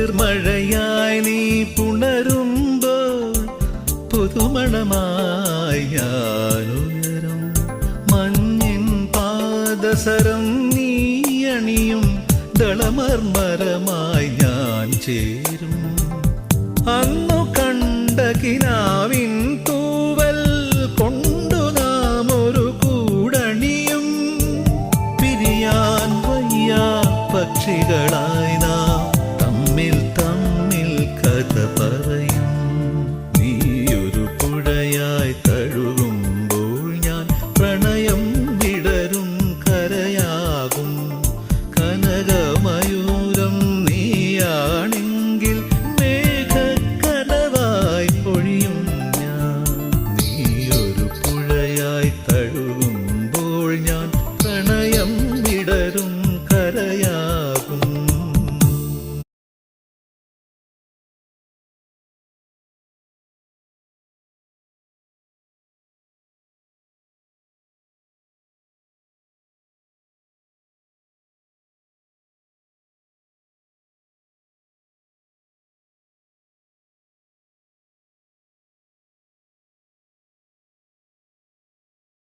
കുളിർമഴയായി നീ പുണരുമ്പോൾ പുതുമണമായി ഞാനുയരും. മഞ്ഞിൻ പാദസരം നീ അണിയും ദളമർമരമായി ഞാൻ ചേരും. അന്നു കണ്ട കിനാവിൻ തൂവൽ കൊണ്ടു നാം ഒരു കൂടണിയും. പിരിയാൻ വയ്യാ പക്ഷികളായി നാം തമ്മിൽ തമ്മിൽ കഥ പറയും. നീയൊരു പുഴയായി തഴുകുമ്പോൾ ഞാൻ പ്രണയം വിടരും കരയാകും. കനകമയൂരം നീയാ